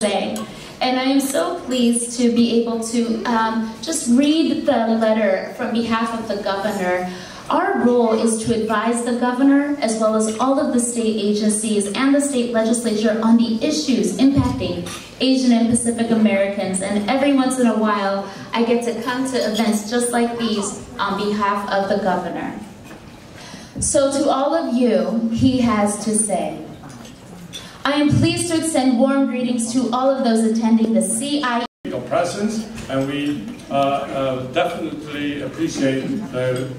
today. And I am so pleased to be able to just read the letter from behalf of the governor. Our role is to advise the governor, as well as all of the state agencies and the state legislature on the issues impacting Asian and Pacific Americans. And every once in a while, I get to come to events just like these on behalf of the governor. So to all of you, he has to say, I am pleased to extend warm greetings to all of those attending the CIE. Your presence, and we definitely appreciate the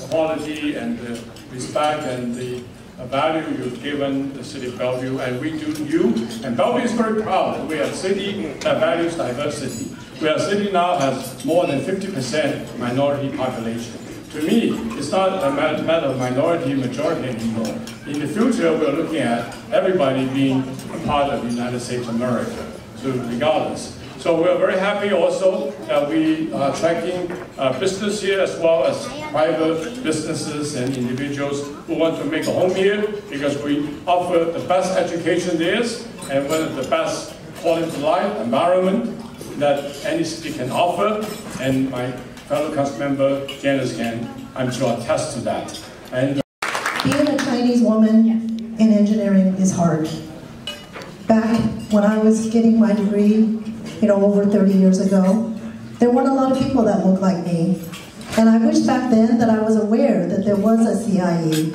quality and the respect and the value you've given the city of Bellevue, and we do you. And Bellevue is very proud. We are a city that values diversity. We are a city now has more than 50% minority population. To me, it's not a matter of minority, majority anymore. In the future, we're looking at everybody being a part of the United States of America, so regardless. So we're very happy also that we are attracting business here as well as private businesses and individuals who want to make a home here, because we offer the best education there is and one of the best quality of life environment that any city can offer. And my fellow council member Janice can, I'm sure, attest to that. And being a Chinese woman in engineering is hard. Back when I was getting my degree, over 30 years ago, there weren't a lot of people that looked like me. And I wish back then that I was aware that there was a CIE,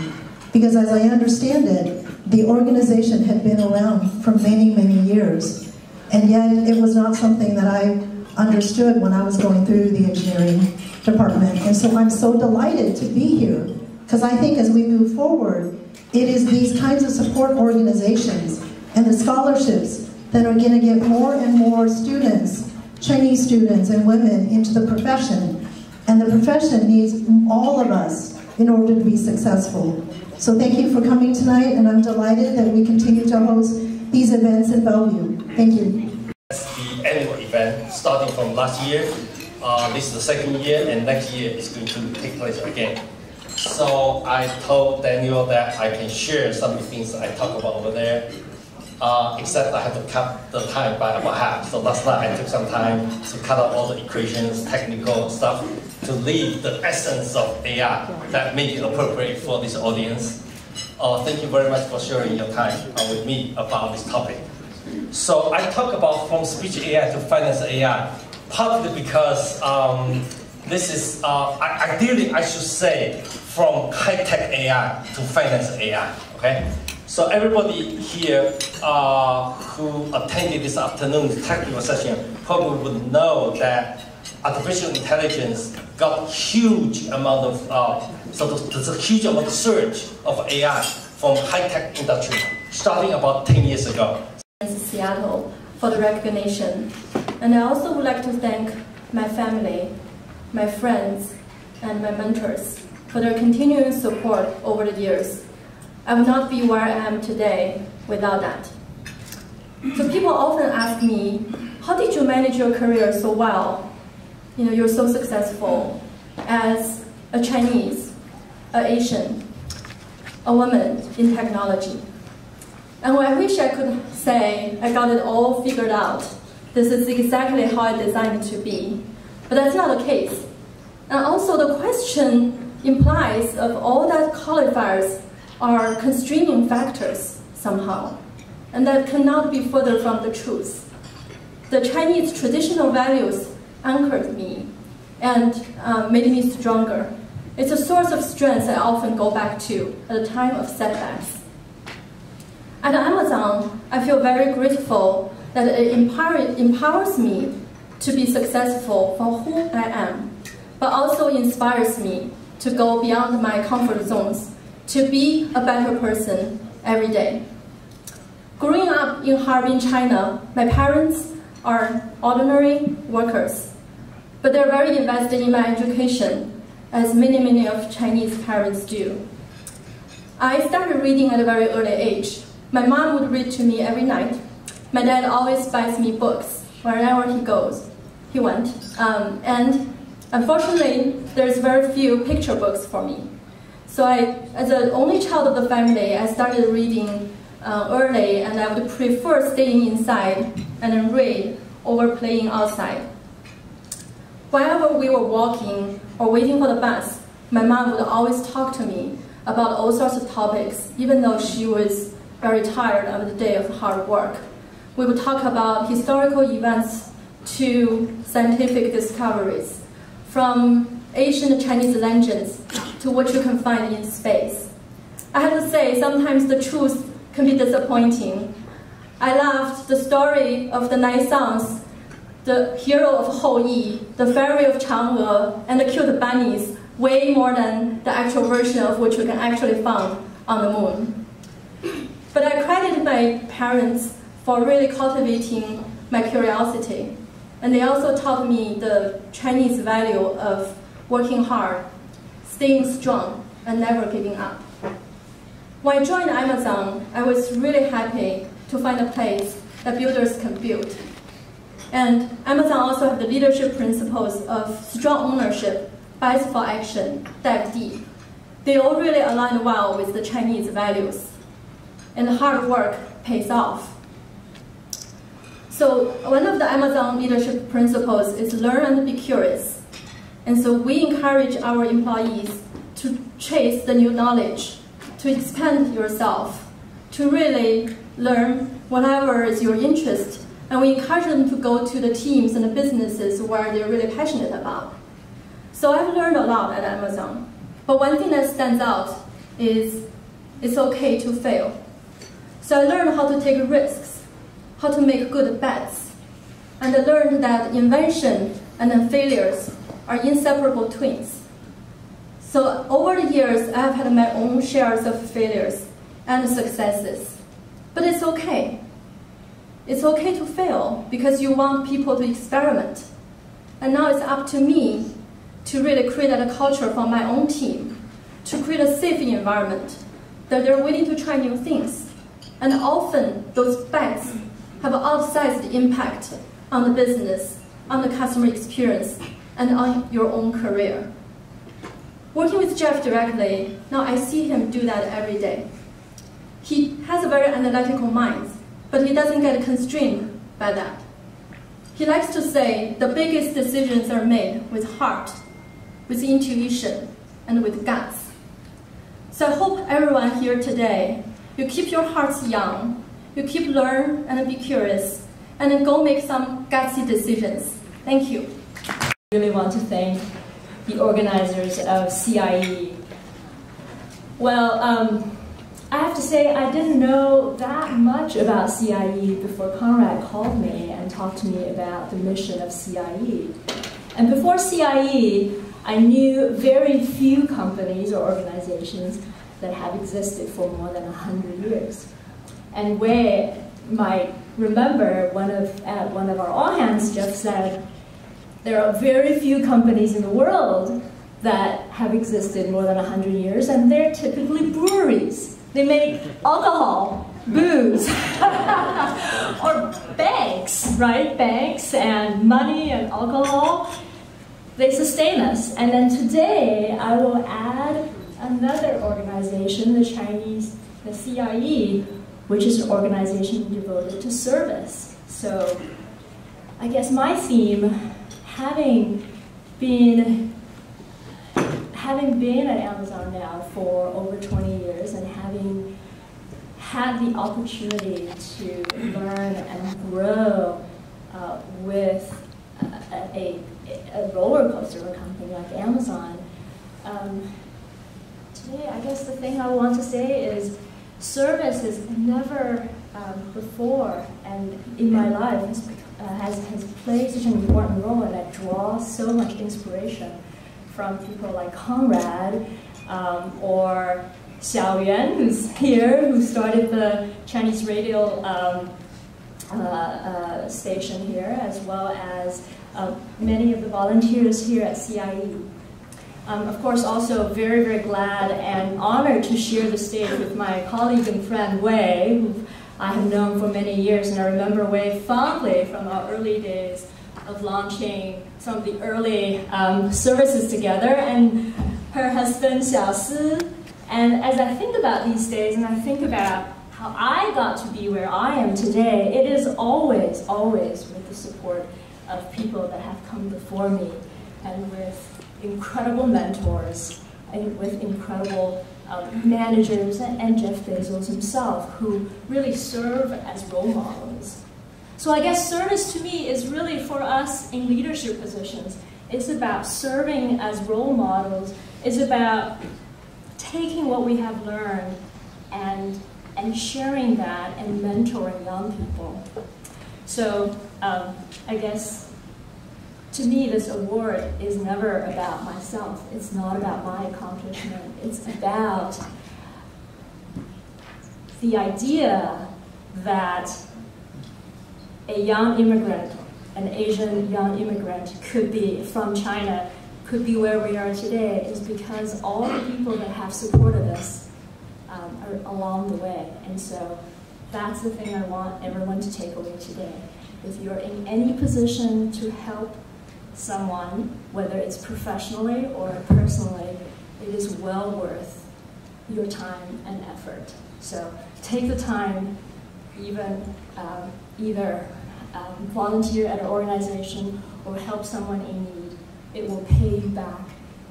because as I understand it, the organization had been around for many, many years. And yet it was not something that I understood when I was going through the engineering department. And so I'm so delighted to be here, because I think as we move forward, it is these kinds of support organizations and the scholarships that are going to get more and more students, Chinese students and women, into the profession. And the profession needs all of us in order to be successful. So thank you for coming tonight, and I'm delighted that we continue to host these events in Bellevue. Thank you. That's the annual event starting from last year. This is the second year, and next year is going to take place again. So I told Daniel that I can share some of the things I talk about over there. Except I have to cut the time by about half. So last night I took some time to cut out all the equations, technical stuff, to leave the essence of AI that made it appropriate for this audience. Thank you very much for sharing your time with me about this topic. So I talk about from speech AI to finance AI, partly because this is, ideally I should say, from high-tech AI to finance AI, okay? So everybody here who attended this afternoon's technical session probably would know that artificial intelligence got huge amount of, so there's a huge amount of surge of AI from high-tech industry, starting about 10 years ago. Seattle for the recognition. And I also would like to thank my family, my friends, and my mentors for their continuing support over the years. I would not be where I am today without that. So people often ask me, how did you manage your career so well? You're so successful as a Chinese, an Asian, a woman in technology. And I wish I could say I got it all figured out. This is exactly how I designed it to be. But that's not the case. And also the question implies of all that qualifiers are constraining factors somehow, and that cannot be further from the truth. The Chinese traditional values anchored me and made me stronger. It's a source of strength I often go back to at a time of setbacks. At Amazon, I feel very grateful that it empowers me to be successful for who I am, but also inspires me to go beyond my comfort zones, to be a better person every day. Growing up in Harbin, China, my parents are ordinary workers, but they're very invested in my education, as many of Chinese parents do. I started reading at a very early age. My mom would read to me every night. My dad always buys me books wherever he went. And unfortunately, there's very few picture books for me. So as the only child of the family, I started reading early, and I would prefer staying inside and then read over playing outside. Whenever we were walking or waiting for the bus, my mom would always talk to me about all sorts of topics, even though she was very tired of the day of hard work. We would talk about historical events to scientific discoveries, from ancient Chinese legends to what you can find in space. I have to say, sometimes the truth can be disappointing. I loved the story of the Nine Sons, the hero of Hou Yi, the fairy of Chang'e, and the cute bunnies, way more than the actual version of which you can actually find on the moon. But I credit my parents for really cultivating my curiosity. And they also taught me the Chinese value of working hard, staying strong, and never giving up. When I joined Amazon, I was really happy to find a place that builders can build. And Amazon also have the leadership principles of strong ownership, bias for action, dive deep. They all really align well with the Chinese values. And hard work pays off. So one of the Amazon leadership principles is learn and be curious. And so we encourage our employees to chase the new knowledge, to expand yourself, to really learn whatever is your interest. And we encourage them to go to the teams and the businesses where they're really passionate about. So I've learned a lot at Amazon. But one thing that stands out is it's okay to fail. So I learned how to take risks, how to make good bets. And I learned that invention and then failures are inseparable twins. So over the years, I've had my own shares of failures and successes. But it's okay. It's okay to fail because you want people to experiment. And now it's up to me to really create a culture for my own team, to create a safe environment that they're willing to try new things. And often those bets have an outsized impact on the business, on the customer experience, and on your own career. Working with Jeff directly, now I see him do that every day. He has a very analytical mind, but he doesn't get constrained by that. He likes to say the biggest decisions are made with heart, with intuition, and with guts. So I hope everyone here today, you keep your hearts young, you keep learn and be curious, and then go make some gutsy decisions. Thank you. I really want to thank the organizers of CIE. Well, I have to say I didn't know that much about CIE before Conrad called me and talked to me about the mission of CIE. And before CIE, I knew very few companies or organizations that have existed for more than 100 years. And Wei might remember at one of our all-hands, Jeff said, there are very few companies in the world that have existed more than 100 years, and they're typically breweries. They make alcohol, booze, or banks, right? Banks and money and alcohol, they sustain us. And then today, I will add another organization, the CIE, which is an organization devoted to service. So I guess my theme, having been at Amazon now for over 20 years and having had the opportunity to learn and grow with a roller coaster of a company like Amazon, today I guess the thing I want to say is service has never before and in my life has played such an important role, and I draw so much inspiration from people like Conrad or Xiao Yuan, who's here, who started the Chinese radio station here, as well as many of the volunteers here at CIE. Of course, also very, very glad and honored to share the stage with my colleague and friend Wei, who I have known for many years, and I remember Wei fondly from our early days of launching some of the early services together, and her husband Xiao Si. And as I think about these days, and I think about how I got to be where I am today, it is always, always with the support of people that have come before me, and with incredible mentors, and with incredible managers, and Jeff Bezos himself, who really serve as role models. So I guess service to me is really, for us in leadership positions, it's about serving as role models, it's about taking what we have learned and sharing that and mentoring young people. So I guess to me this award is never about myself. It's not about my accomplishment. It's about the idea that a young immigrant, an Asian young immigrant could be from China, could be where we are today, is because all the people that have supported us are along the way. And so that's the thing I want everyone to take away today. If you're in any position to help someone, whether it's professionally or personally, it is well worth your time and effort. So take the time, even either volunteer at an organization or help someone in need. It will pay you back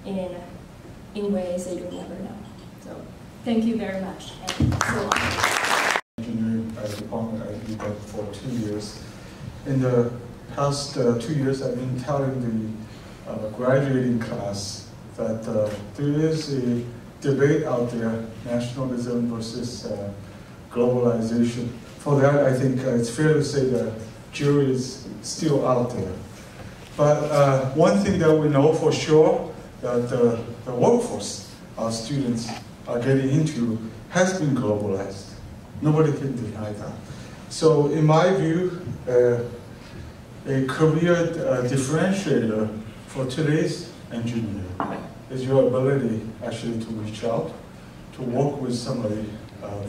in ways that you'll never know. So thank you very much. And so on. Engineering department, I did that for 2 years. In the past 2 years, I've been telling the graduating class that there is a debate out there, nationalism versus globalization. For that, I think it's fair to say the jury is still out there. But one thing that we know for sure, that the workforce our students are getting into has been globalized. Nobody can deny that. So in my view, a career differentiator for today's engineer is your ability actually to reach out, to work with somebody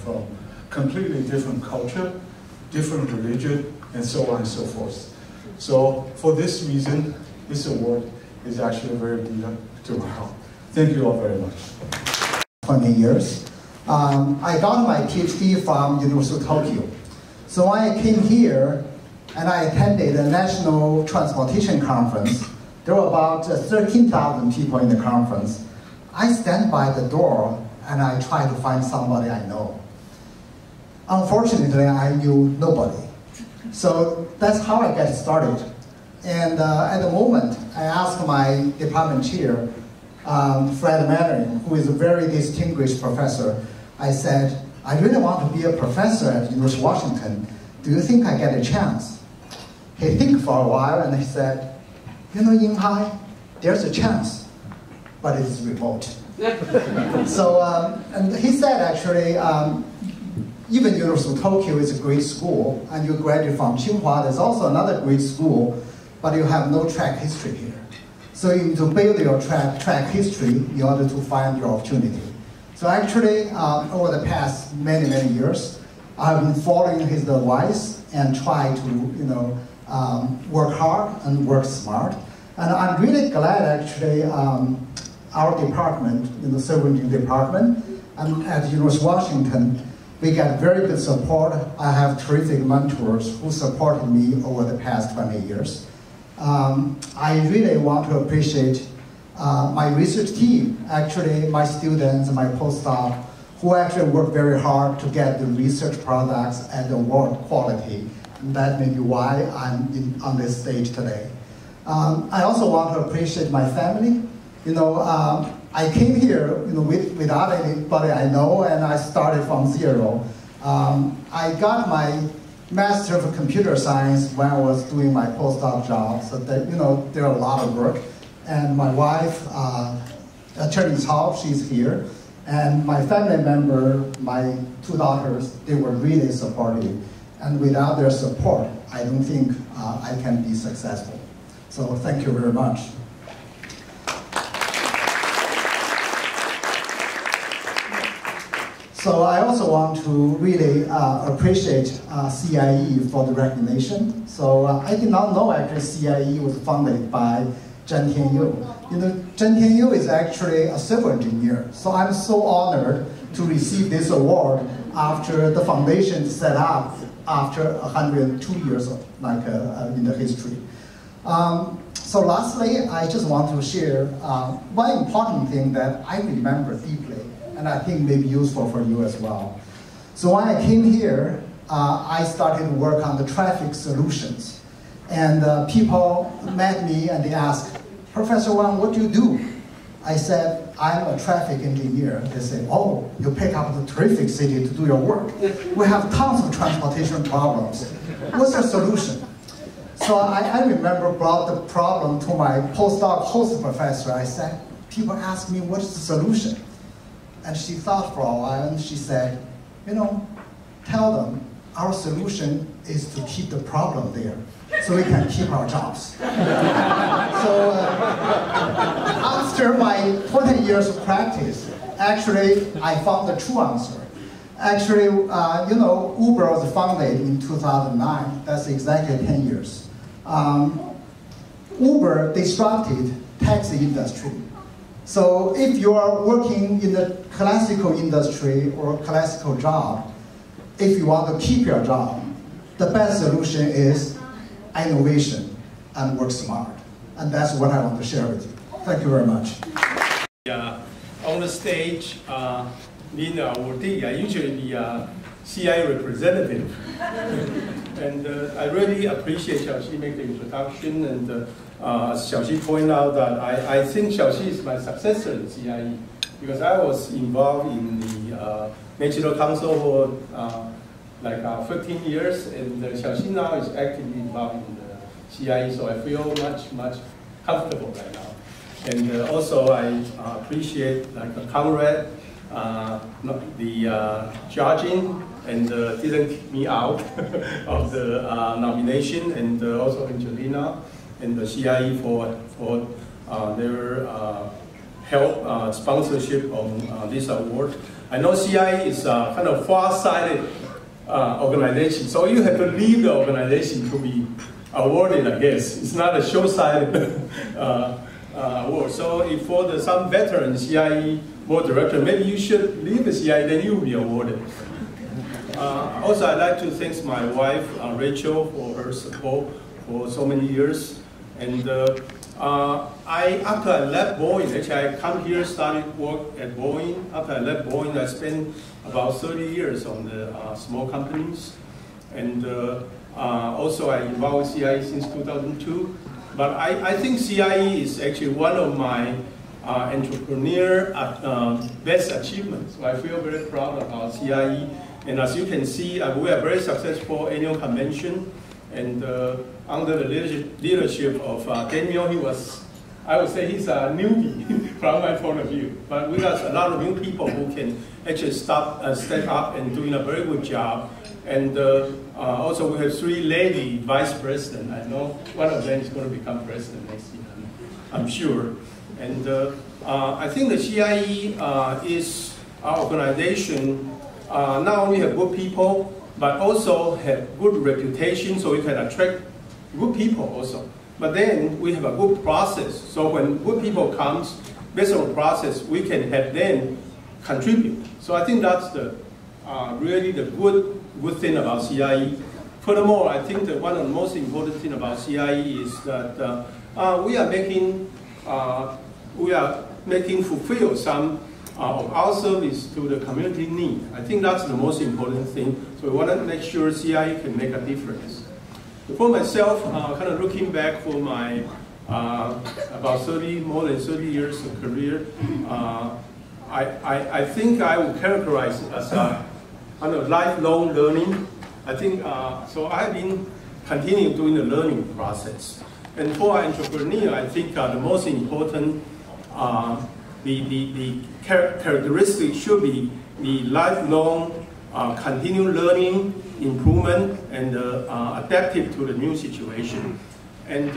from completely different culture, different religion, and so on and so forth. So for this reason, this award is actually very dear to my heart. Thank you all very much. 20 years. I got my PhD from University of Tokyo. So when I came here and I attended a national transportation conference, there were about 13,000 people in the conference. I stand by the door and I try to find somebody I know. Unfortunately, I knew nobody. So that's how I got started. And at the moment, I asked my department chair, Fred Mannering, who is a very distinguished professor, I said, I really want to be a professor at University of Washington. Do you think I get a chance? He think for a while and he said, you know, Yinghai, there's a chance, but it is remote. So, and he said actually, even University of Tokyo is a great school, and you graduate from Tsinghua, there's also another great school, but you have no track history here. So you need to build your track history in order to find your opportunity. So actually, over the past many, many years, I've been following his advice and try to, work hard and work smart. And I'm really glad actually our department, the civil engineering department, and at University of Washington, we got very good support. I have terrific mentors who supported me over the past 20 years. I really want to appreciate my research team, actually my students, my postdoc, who actually work very hard to get the research products at the world quality. And that may be why I'm on this stage today. I also want to appreciate my family. I came here without anybody I know, and I started from zero. I got my Master of Computer Science when I was doing my postdoc job, so that, there are a lot of work. And my wife, Attorney Cao, she's here. And my family member, my 2 daughters, they were really supportive. And without their support, I don't think I can be successful. So thank you very much. So I also want to really appreciate CIE for the recognition. So I did not know actually CIE was founded by Zhen Tianyu. Zhen Tianyu is actually a civil engineer. So I'm so honored to receive this award after the foundation set up after 102 years in the history. So lastly, I just want to share one important thing that I remember deeply, and I think may be useful for you as well. So when I came here, I started to work on the traffic solutions. And people met me and they asked, Professor Wang, what do you do? I said, I'm a traffic engineer. They said, oh, you pick up the terrific city to do your work. We have tons of transportation problems. What's your solution? So I remember brought the problem to my postdoc host professor. I said, people ask me, what's the solution? And she thought for a while and she said, you know, tell them our solution is to keep the problem there so we can keep our jobs. So after my 20 years of practice, actually I found the true answer. Actually, you know, Uber was founded in 2009. That's exactly 10 years. Uber disrupted taxi industry. So if you are working in the classical industry or classical job, if you want to keep your job, the best solution is innovation and work smart. And that's what I want to share with you. Thank you very much. On the stage, being awardee, I usually be a CI representative. And I really appreciate Xiaoxi make the introduction, and as Xiaoxi pointed out that I think Xiaoxi is my successor in CIE, because I was involved in the National Council for like 15 years, and Xiaoxi now is actively involved in the CIE, so I feel much comfortable right now. And also I appreciate like a comrade, the judging, and didn't kick me out of the nomination, and also Angelina and the CIE for their help, sponsorship on this award. I know CIE is a kind of far-sighted organization, so you have to leave the organization to be awarded, I guess. It's not a short-sighted award. So if for some veteran CIE board director, maybe you should leave the CIE, then you will be awarded. Also, I'd like to thank my wife, Rachel, for her support for so many years. And after I left Boeing, actually I come here, started work at Boeing. After I left Boeing, I spent about 30 years on the small companies. And also I involved with CIE since 2002. But I think CIE is actually one of my entrepreneur best achievements. So I feel very proud about CIE. And as you can see, we are very successful annual convention. And under the leadership of Daniel, I would say he's a newbie from my point of view. But we got a lot of new people who can actually step up and doing a very good job. And also we have 3 lady vice presidents. I know one of them is going to become president next year, I'm sure. And I think the CIE is our organization not only have good people, but also have good reputation, so we can attract good people also. But then we have a good process, so when good people comes, based on the process, we can have them contribute. So I think that's the really the good thing about CIE. Furthermore, I think that one of the most important thing about CIE is that we are making fulfill some of our service to the community need. I think that's the most important thing. So we want to make sure CIE can make a difference. For myself, kind of looking back for my about more than 30 years of career, I think I would characterize it as a kind of lifelong learning. I think so. I've been continuing doing the learning process. And for an entrepreneur, I think the most important the characteristic should be the lifelong continued learning, improvement, and adaptive to the new situation. And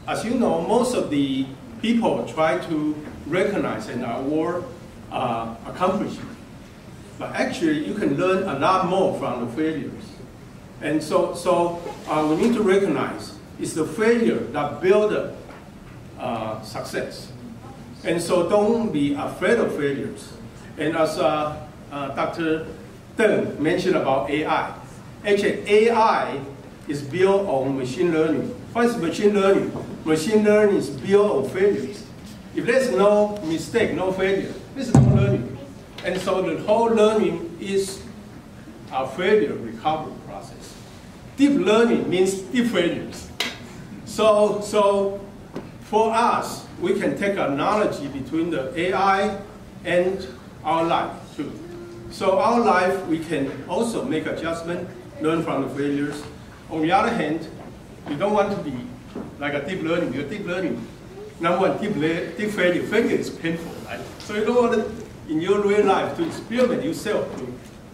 as you know, most of the people try to recognize and award accomplishment. But actually, you can learn a lot more from the failures. And so we need to recognize it's the failure that builds success. And so don't be afraid of failures. And as Dr. Deng mentioned about AI. Actually, AI is built on machine learning. What is machine learning? Machine learning is built on failures. If there's no mistake, no failure, there's no learning. And so the whole learning is a failure recovery process. Deep learning means deep failures. So for us, we can take an analogy between the AI and our life too. So our life, we can also make adjustment, learn from the failures. On the other hand, you don't want to be like a deep learning. You're deep learning. Number one, deep failure. Failure is painful, right? So you don't want to, in your real life, to experiment yourself to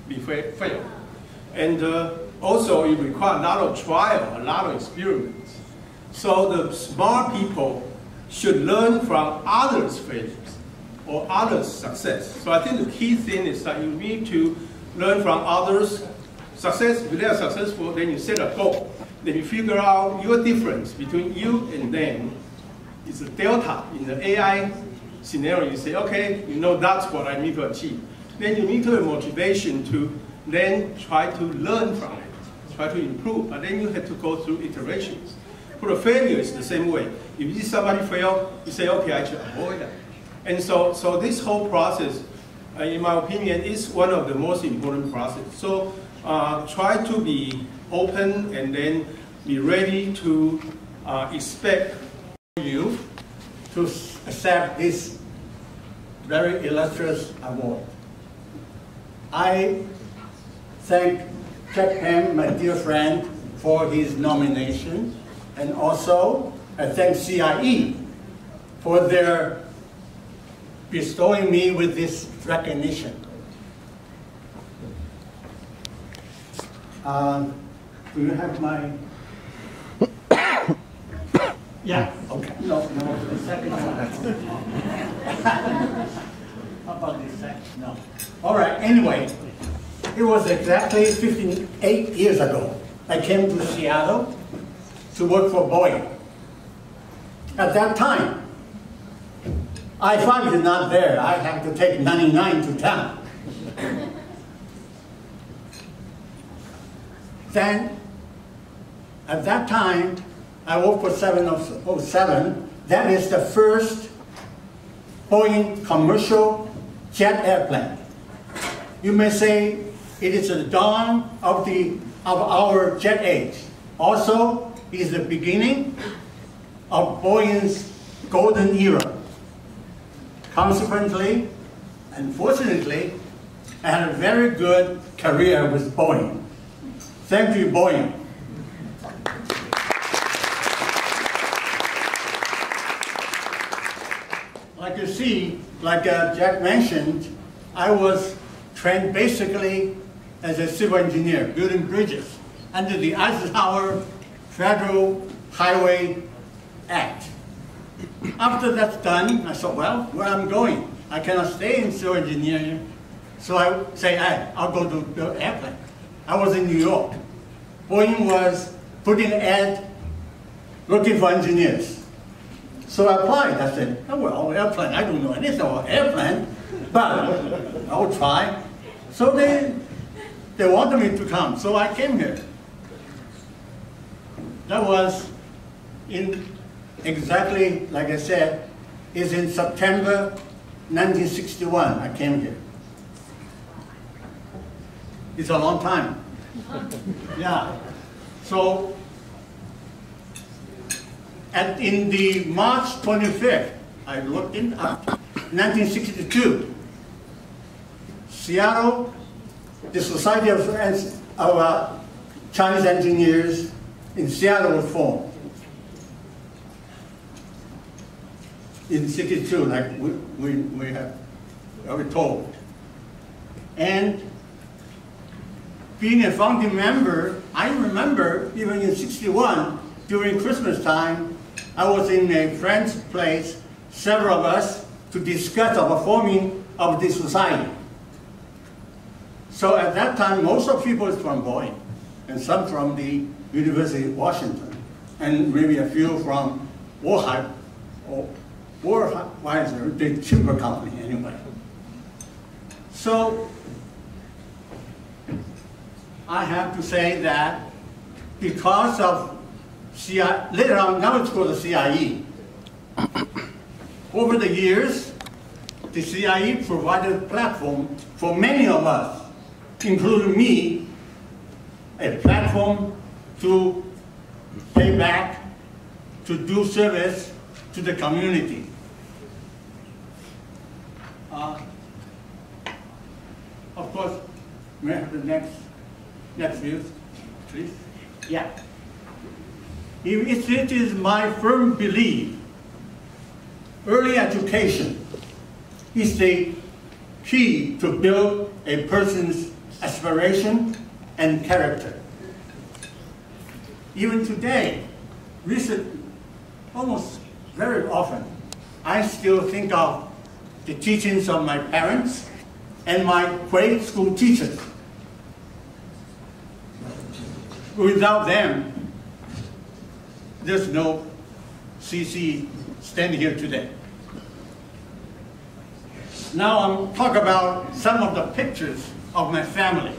be failed. And also, it requires a lot of trial, a lot of experiments. So the smart people should learn from others' failures or others' success. So I think the key thing is that you need to learn from others' success. If they are successful, then you set a goal. Then you figure out your difference between you and them. It's a delta in the AI scenario. You say, okay, you know that's what I need to achieve. Then you need to have motivation to then try to learn from it, try to improve. But then you have to go through iterations. For the failure, it's the same way. If you see somebody fail, you say, okay, I should avoid that. And so this whole process, in my opinion, is one of the most important processes. So try to be open and then be ready to expect you to accept this very illustrious award. I thank Jack Ham, my dear friend, for his nomination, and also I thank CIE for their bestowing me with this recognition. Do you have my... Yeah, okay. No, the second one. How about this second? No. All right, anyway, it was exactly 58 years ago. I came to Seattle to work for Boeing. At that time, I-5 is not there. I have to take 99 to town. Then, at that time, I worked for 707. That is the first Boeing commercial jet airplane. You may say it is the dawn of our jet age. Also, it is the beginning of Boeing's golden era. Consequently, unfortunately, I had a very good career with Boeing. Thank you, Boeing. Like you see, like Jack mentioned, I was trained basically as a civil engineer, building bridges under the Eisenhower Federal Highway Act. After that's done, I thought, well, where I'm going? I cannot stay in civil engineering. So I say, hey, I'll go to build airplane. I was in New York. Boeing was putting an ad looking for engineers. So I applied. I said, oh, well, airplane, I don't know anything about airplane, but I'll try. So they wanted me to come, so I came here. That was in exactly, like I said, is in September 1961 I came here. It's a long time. Yeah. So, in the March 25th, I looked in 1962, Seattle, the Society of Chinese Engineers in Seattle was formed. In 62, like we have already told. And being a founding member, I remember even in 61, during Christmas time, I was in a friend's place, several of us, to discuss the forming of this society. So at that time, most of people is from Boeing, and some from the University of Washington, and maybe a few from Warhite, or Warhite, the timber company anyway. So I have to say that because of later on, now it's called the CIE. Over the years, the CIE provided a platform for many of us, including me, a platform to pay back, to do service to the community. Of course, may I have the next view, please? Yeah. It is my firm belief early education is the key to build a person's aspiration and character. Even today, almost very often, I still think of the teachings of my parents and my grade school teachers. Without them, there's no CC standing here today. Now I'm talk about some of the pictures of my family.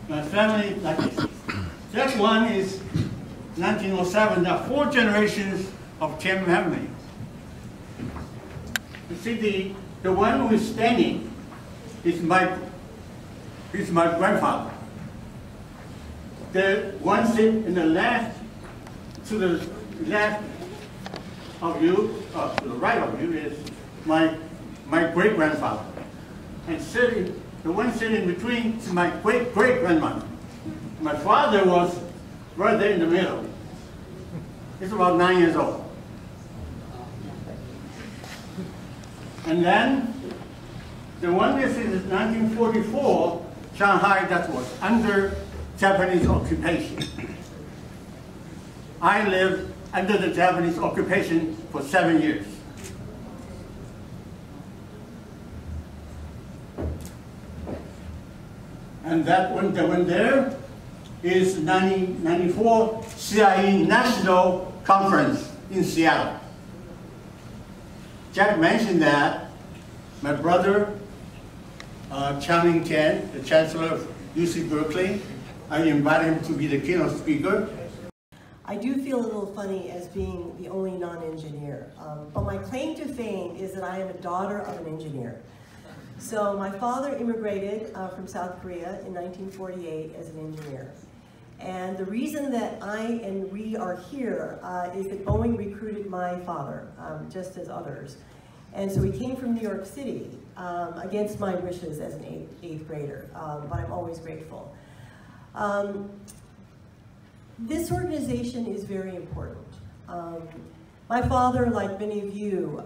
My family, like this. That one is 1907. There are 4 generations of Tian family. You see, the one who is standing is my grandfather. The one sitting in the left, to the left of you, to the right of you, is my great-grandfather. And the one sitting in between is my great-great-grandmother. My father was right there in the middle. He's about 9 years old. And then, the one that is 1944, Shanghai, that was under Japanese occupation. I lived under the Japanese occupation for 7 years. And that one, the one there is 1994 CIE National Conference in Seattle. Jack mentioned that my brother, Chang Tian, the Chancellor of UC Berkeley, I invited him to be the keynote speaker. I do feel a little funny as being the only non-engineer, but my claim to fame is that I am a daughter of an engineer. So my father immigrated from South Korea in 1948 as an engineer. And the reason that I and we are here is that Boeing recruited my father, just as others. And so he came from New York City against my wishes as an eighth grader, but I'm always grateful. This organization is very important. My father, like many of you,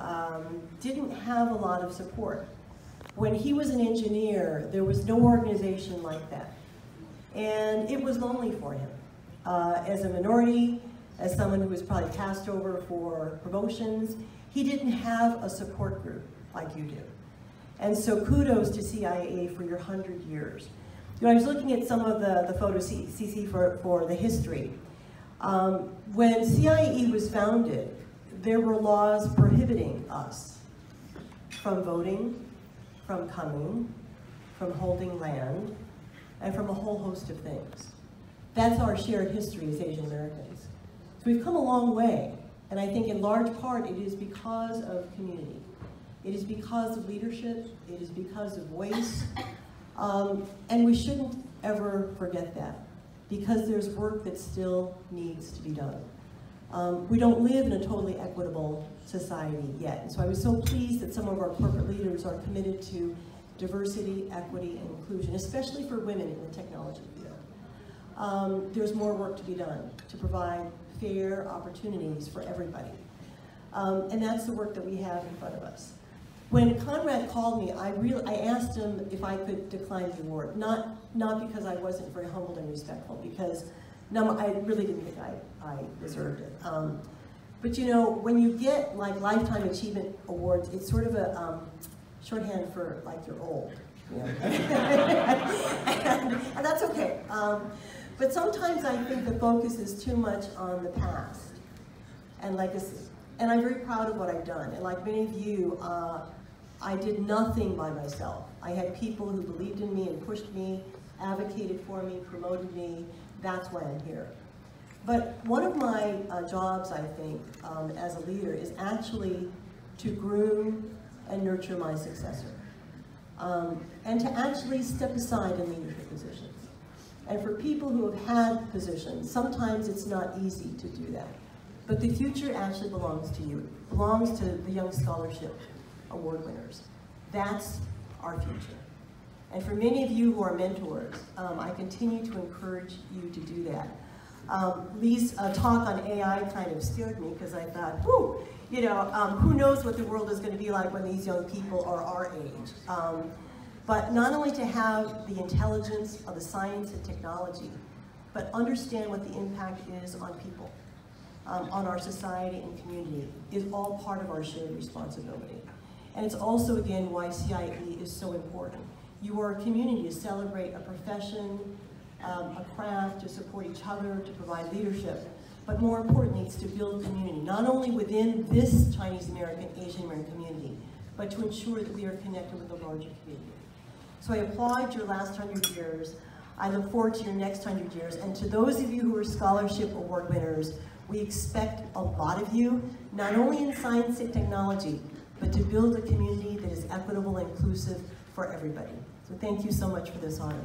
didn't have a lot of support. When he was an engineer, there was no organization like that. And it was lonely for him. As a minority, as someone who was probably passed over for promotions, he didn't have a support group like you do. And so kudos to CIA for your 100 years. You know, I was looking at some of the photos, CC for the history. When CIE was founded, there were laws prohibiting us from voting, from coming, from holding land, and from a whole host of things. That's our shared history as Asian Americans. So we've come a long way, and I think in large part it is because of community. It is because of leadership, it is because of voice, and we shouldn't ever forget that, because there's work that still needs to be done. We don't live in a totally equitable society yet, and so I was so pleased that some of our corporate leaders are committed to diversity, equity, and inclusion, especially for women in the technology field. There's more work to be done to provide fair opportunities for everybody. And that's the work that we have in front of us. When Conrad called me, I asked him if I could decline the award, not because I wasn't very humble and respectful, because no, I really didn't think I deserved it. But you know, when you get like Lifetime Achievement Awards, it's sort of a shorthand for like you're old, you know? and that's okay. But sometimes I think the focus is too much on the past and legacy. And I'm very proud of what I've done. And like many of you, I did nothing by myself. I had people who believed in me and pushed me advocated for me, promoted me. That's why I'm here. But one of my jobs, I think, as a leader is actually to groom and nurture my successor. And to actually step aside in leadership positions. And for people who have had positions, sometimes it's not easy to do that. But the future actually belongs to you. It belongs to the Young Scholarship Award winners. That's our future. And for many of you who are mentors, I continue to encourage you to do that. Lee's talk on AI kind of scared me because I thought, whew, you know, who knows what the world is going to be like when these young people are our age. But not only to have the intelligence of the science and technology, but understand what the impact is on people, on our society and community, is all part of our shared responsibility. And it's also, again, why CIE is so important. You are a community to celebrate a profession, a craft, to support each other, to provide leadership, but more importantly, it's to build community, not only within this Chinese American, Asian American community, but to ensure that we are connected with the larger community. So I applaud your last 100 years. I look forward to your next 100 years. And to those of you who are scholarship award winners, we expect a lot of you, not only in science and technology, but to build a community that is equitable and inclusive for everybody. So thank you so much for this honor.